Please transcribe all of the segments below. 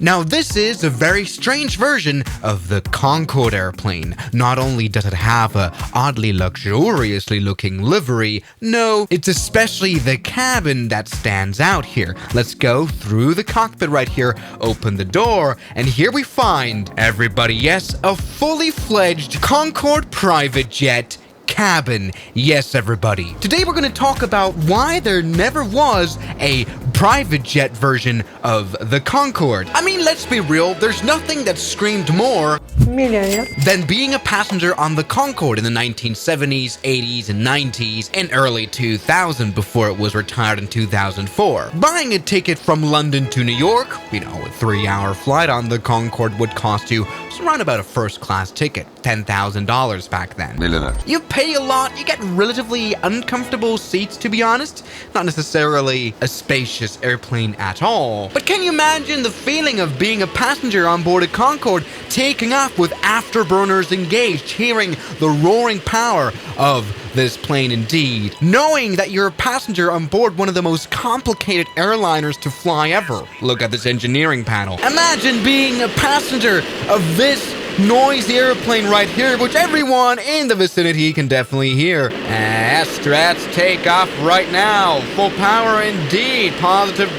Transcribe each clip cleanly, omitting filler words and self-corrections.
Now this is a very strange version of the Concorde airplane. Not only does it have a oddly luxuriously looking livery, no, it's especially the cabin that stands out here. Let's go through the cockpit right here, open the door, and here we find, everybody, yes, a fully fledged Concorde private jet cabin. Yes, everybody. Today we're going to talk about why there never was a private jet version of the Concorde. I mean, let's be real, there's nothing that screamed more than being a passenger on the Concorde in the 1970s, 80s, and 90s, and early 2000 before it was retired in 2004. Buying a ticket from London to New York, you know, a 3-hour flight on the Concorde would cost you around about a first-class ticket, $10,000 back then. You pay a lot, you get relatively uncomfortable seats, to be honest. Not necessarily a spacious airplane at all. But can you imagine the feeling of being a passenger on board a Concorde, taking off with afterburners engaged, hearing the roaring power of this plane indeed, knowing that you're a passenger on board one of the most complicated airliners to fly ever. Look at this engineering panel. Imagine being a passenger of this noisy airplane right here, which everyone in the vicinity can definitely hear. Let's take off right now. Full power indeed. Positive.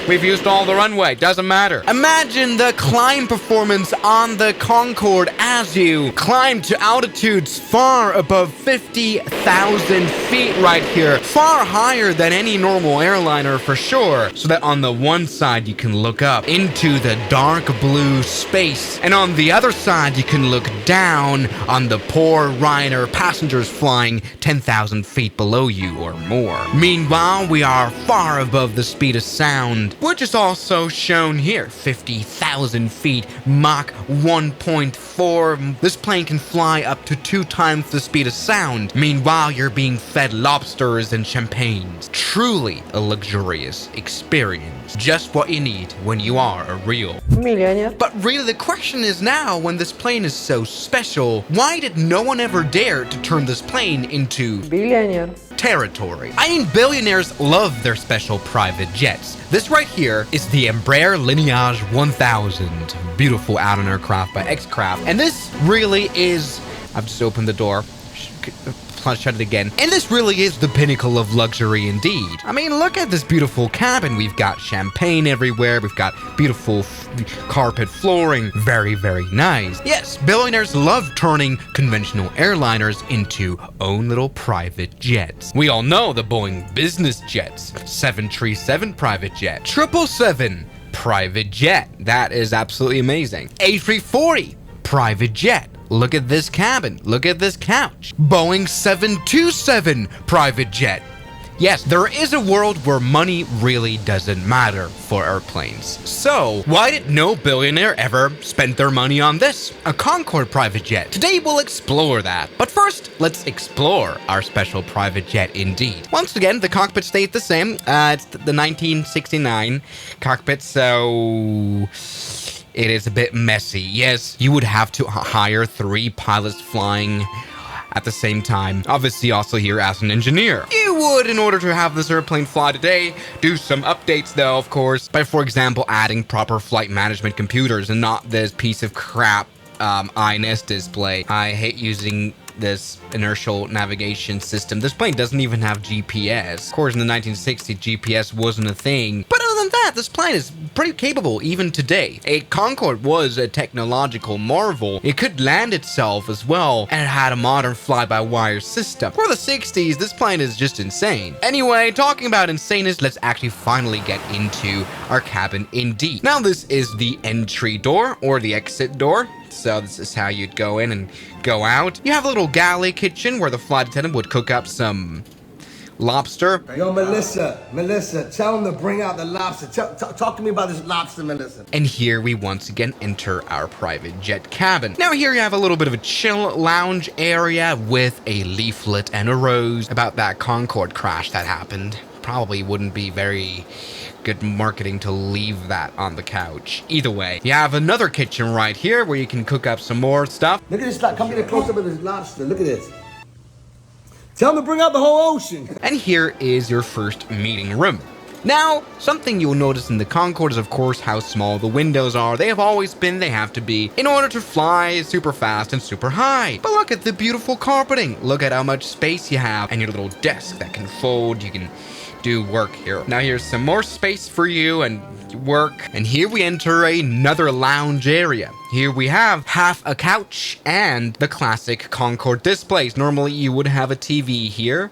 We've used all the runway, doesn't matter. Imagine the climb performance on the Concorde as you climb to altitudes far above 50,000 feet right here. Far higher than any normal airliner for sure. So that on the one side you can look up into the dark blue space. And on the other side you can look down on the poor rider passengers flying 10,000 feet below you or more. Meanwhile, we are far above the speed of sound, which is also shown here, 50,000 feet, Mach 1.4. This plane can fly up to 2 times the speed of sound. Meanwhile, you're being fed lobsters and champagnes. Truly a luxurious experience. Just what you need when you are a real millionaire. But really the question is now, when this plane is so special, why did no one ever dare to turn this plane into billionaire territory? I mean, billionaires love their special private jets. This right here is the Embra Lineage 1000. Beautiful out-on aircraft by X-Craft. And this really is... I've just opened the door. Shut it again. And this really is the pinnacle of luxury indeed. I mean, look at this beautiful cabin. We've got champagne everywhere. We've got beautiful carpet flooring. Very, very nice. Yes, billionaires love turning conventional airliners into own little private jets. We all know the Boeing business jets. 737 private jet. 777 private jet. That is absolutely amazing. A340 private jet. Look at this cabin. Look at this couch. Boeing 727 private jet. Yes, there is a world where money really doesn't matter for airplanes. So, why did no billionaire ever spend their money on this? A Concorde private jet. Today we'll explore that. But first, let's explore our special private jet indeed. Once again, the cockpit stayed the same. It's the 1969 cockpit, so... it is a bit messy. Yes, you would have to hire 3 pilots flying at the same time. Obviously also here as an engineer. You would, in order to have this airplane fly today, do some updates though, of course, by for example adding proper flight management computers and not this piece of crap INS display. I hate using this inertial navigation system. This plane doesn't even have GPS. Of course, in the 1960s, GPS wasn't a thing. But other than that, this plane is pretty capable even today. A Concorde was a technological marvel. It could land itself as well, and it had a modern fly-by-wire system. For the 60s, this plane is just insane. Anyway, talking about insaneness, let's actually finally get into our cabin indeed. Now, this is the entry door or the exit door. So this is how you'd go in and go out. You have a little galley kitchen where the flight attendant would cook up some lobster. Yo, Melissa, tell him to bring out the lobster. Talk to me about this lobster, Melissa. And here we once again enter our private jet cabin. Now here you have a little bit of a chill lounge area with a leaflet and a rose about that Concorde crash that happened. Probably wouldn't be very good marketing to leave that on the couch. Either way, you have another kitchen right here where you can cook up some more stuff. Look at this, come get a close up of this lobster. Look at this. Tell him to bring out the whole ocean. And here is your first meeting room. Now, something you'll notice in the Concorde is of course how small the windows are. They have always been, they have to be, in order to fly super fast and super high. But look at the beautiful carpeting. Look at how much space you have, and your little desk that can fold. You can do work here. Now here's some more space for you and work. And here we enter another lounge area. Here we have half a couch and the classic Concorde displays. Normally you would have a TV here.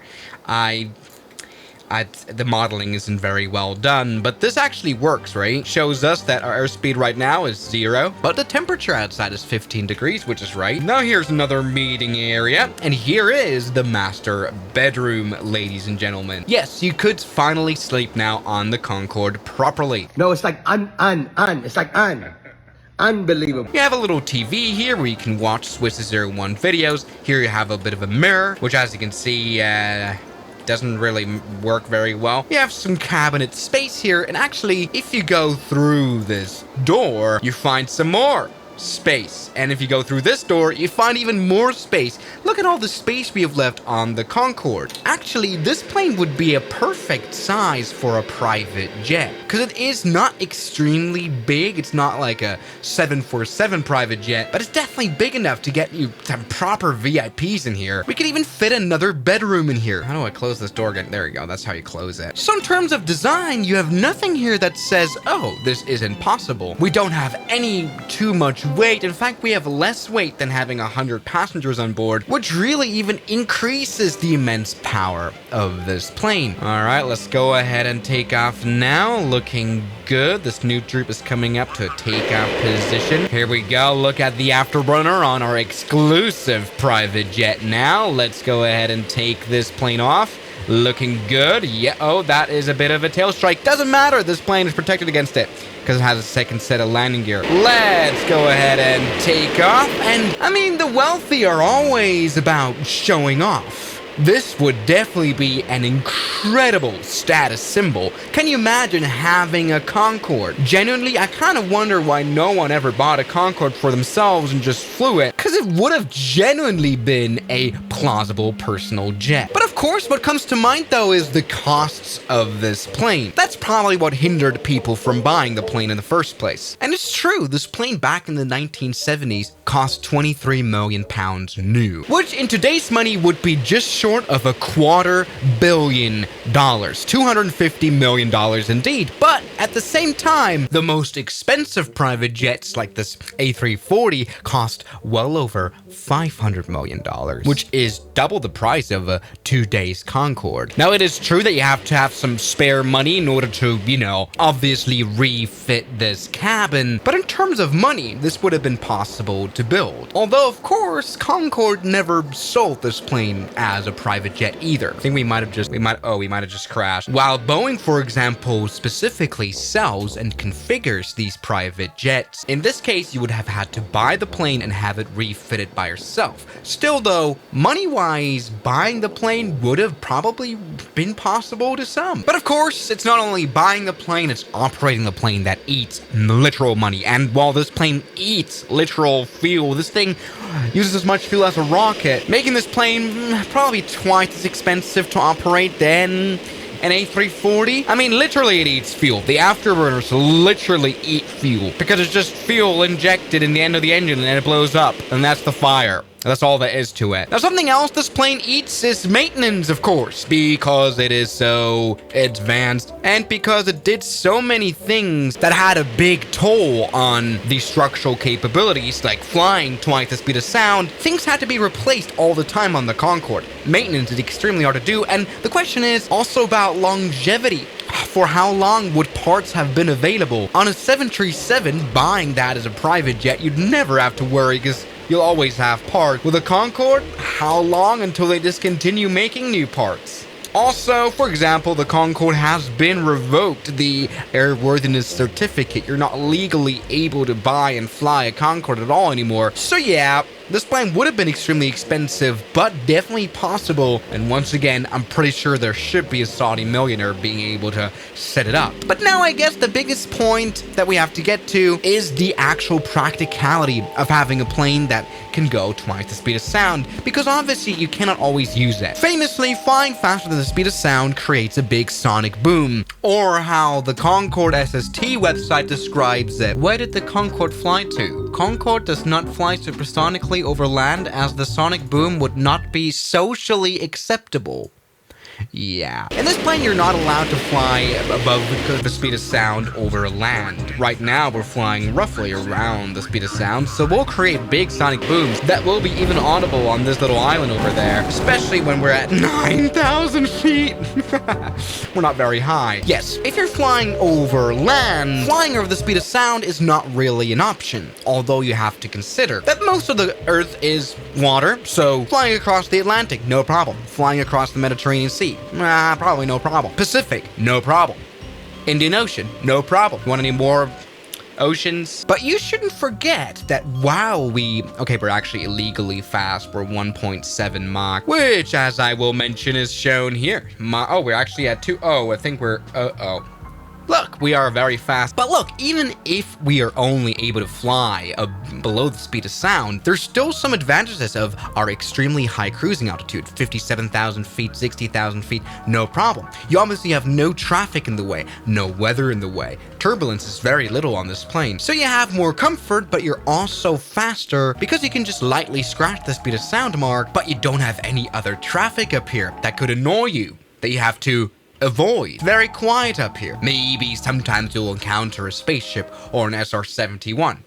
The modeling isn't very well done, but this actually works, right? Shows us that our airspeed right now is 0, but the temperature outside is 15 degrees, which is right. Now here's another meeting area, and here is the master bedroom, ladies and gentlemen. Yes, you could finally sleep now on the Concorde properly. No, it's like it's like unbelievable. You have a little TV here where you can watch Swiss 01 videos. Here you have a bit of a mirror, which as you can see, doesn't really work very well. You have some cabinet space here, and actually, if you go through this door, you find some more space. And if you go through this door, you find even more space. Look at all the space we have left on the Concorde. Actually, this plane would be a perfect size for a private jet, because it is not extremely big. It's not like a 747 private jet, but it's definitely big enough to get you some proper VIPs in here. We could even fit another bedroom in here. How do I close this door again? There you go. That's how you close it. So in terms of design, you have nothing here that says, oh, this isn't possible. We don't have any too much weight. In fact, we have less weight than having 100 passengers on board, which really even increases the immense power of this plane. All right, let's go ahead and take off now. Looking good. This new troop is coming up to a takeoff position. Here we go. Look at the afterburner on our exclusive private jet now. Let's go ahead and take this plane off. Looking good. Yeah, oh, that is a bit of a tail strike. Doesn't matter. This plane is protected against it because it has a second set of landing gear. Let's go ahead and take off. And I mean, the wealthy are always about showing off. This would definitely be an incredible status symbol. Can you imagine having a Concorde? Genuinely, I kind of wonder why no one ever bought a Concorde for themselves and just flew it, because it would have genuinely been a plausible personal jet. But of course, what comes to mind though is the costs of this plane. That's probably what hindered people from buying the plane in the first place. And it's true, this plane back in the 1970s cost £23 million new, which in today's money would be just short of $250 million. $250 million indeed. But at the same time, the most expensive private jets like this A340 cost well over $500 million, which is double the price of a today's Concorde. Now, it is true that you have to have some spare money in order to, obviously refit this cabin. But in terms of money, this would have been possible to build. Although, of course, Concorde never sold this plane as a private jet either. I think we might have just crashed. While Boeing, for example, specifically sells and configures these private jets, in this case, you would have had to buy the plane and have it refitted by yourself. Still though, money-wise, buying the plane would have probably been possible to some. But of course, it's not only buying the plane, it's operating the plane that eats literal money. And while this plane eats literal fuel, this thing uses as much fuel as a rocket, making this plane probably twice as expensive to operate than an A340. I mean, literally it eats fuel. The afterburners literally eat fuel because it's just fuel injected in the end of the engine and then it blows up, and that's the fire. That's all there is to it. Now, something else this plane eats is maintenance, of course, because it is so advanced and because it did so many things that had a big toll on the structural capabilities, like flying twice the speed of sound. Things had to be replaced all the time on the Concorde. Maintenance is extremely hard to do, and the question is also about longevity. For how long would parts have been available? On a 737, buying that as a private jet, you'd never have to worry because you'll always have parts. With a Concorde, how long until they discontinue making new parts? Also, for example, the Concorde has been revoked the airworthiness certificate. You're not legally able to buy and fly a Concorde at all anymore. So yeah, this plane would have been extremely expensive, but definitely possible. And once again, I'm pretty sure there should be a Saudi millionaire being able to set it up. But now I guess the biggest point that we have to get to is the actual practicality of having a plane that can go twice the speed of sound, because obviously you cannot always use it. Famously, flying faster than the speed of sound creates a big sonic boom. Or how the Concord SST website describes it. Where did the Concorde fly to? Concorde does not fly supersonically over land as the sonic boom would not be socially acceptable. Yeah. In this plane, you're not allowed to fly above the speed of sound over land. Right now, we're flying roughly around the speed of sound, so we'll create big sonic booms that will be even audible on this little island over there, especially when we're at 9,000 feet. We're not very high. Yes, if you're flying over land, flying over the speed of sound is not really an option, although you have to consider that most of the Earth is water, so flying across the Atlantic, no problem. Flying across the Mediterranean Sea, probably no problem. Pacific, no problem. Indian Ocean, no problem. You want any more oceans? But you shouldn't forget that while we're actually illegally fast. We're 1.7 Mach, which, as I will mention, is shown here. We're actually at 2. I think we're, Look, we are very fast, but look, even if we are only able to fly below the speed of sound, there's still some advantages of our extremely high cruising altitude, 57,000 feet, 60,000 feet, no problem. You obviously have no traffic in the way, no weather in the way. Turbulence is very little on this plane, so you have more comfort, but you're also faster because you can just lightly scratch the speed of sound mark, but you don't have any other traffic up here that could annoy you, that you have to avoid. Very quiet up here. Maybe sometimes you'll encounter a spaceship or an SR-71.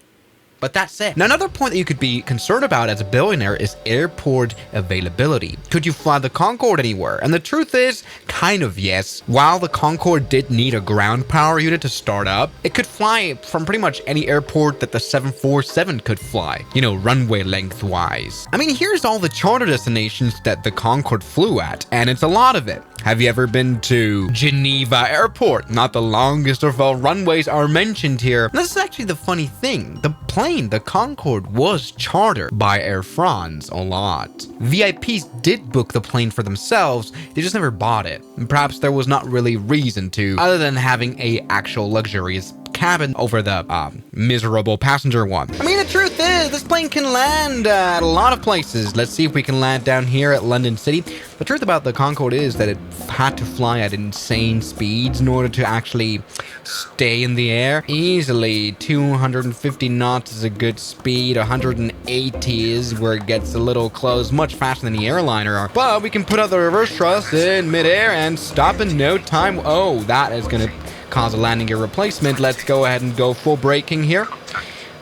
But that's it. Now, another point that you could be concerned about as a billionaire is airport availability. Could you fly the Concorde anywhere? And the truth is, kind of yes. While the Concorde did need a ground power unit to start up, it could fly from pretty much any airport that the 747 could fly, runway lengthwise. I mean, here's all the charter destinations that the Concorde flew at, and it's a lot of it. Have you ever been to Geneva Airport? Not the longest of all runways are mentioned here. And this is actually the funny thing. The plane, the Concorde, was chartered by Air France a lot. VIPs did book the plane for themselves, they just never bought it. And perhaps there was not really reason to, other than having a actual luxurious cabin over the miserable passenger one. I mean, the truth is, this plane can land at a lot of places. Let's see if we can land down here at London City. The truth about the Concorde is that it had to fly at insane speeds in order to actually stay in the air. Easily 250 knots is a good speed. 180 is where it gets a little close, much faster than the airliner. But we can put out the reverse thrust in midair and stop in no time. Oh, that is gonna cause a landing gear replacement. Let's go ahead and go full braking here.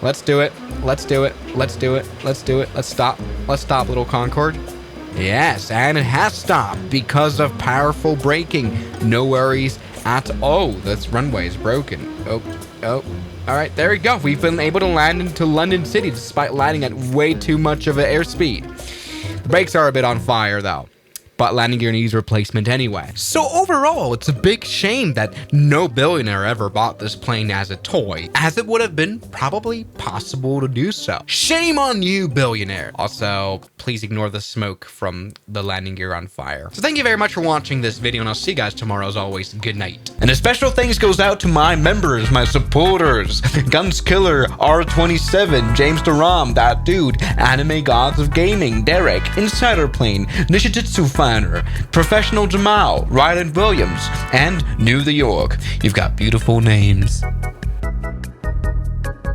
Let's do it. Let's do it. Let's do it. Let's do it. Let's stop. Let's stop, little Concorde. Yes, and it has stopped because of powerful braking. No worries at all. This runway is broken. Oh. All right, there we go. We've been able to land into London City despite landing at way too much of an airspeed. The brakes are a bit on fire, though, but landing gear needs replacement anyway. So overall, it's a big shame that no billionaire ever bought this plane as a toy, as it would have been probably possible to do so. Shame on you, billionaire. Also, please ignore the smoke from the landing gear on fire. So thank you very much for watching this video, and I'll see you guys tomorrow. As always, good night. And a special thanks goes out to my members, my supporters: Guns Killer, R27, James Duram, That Dude, Anime Gods of Gaming, Derek, Insider Plane, Nishijitsu Finer, Professional Jamal, Ryland Williams, and New the York. You've got beautiful names.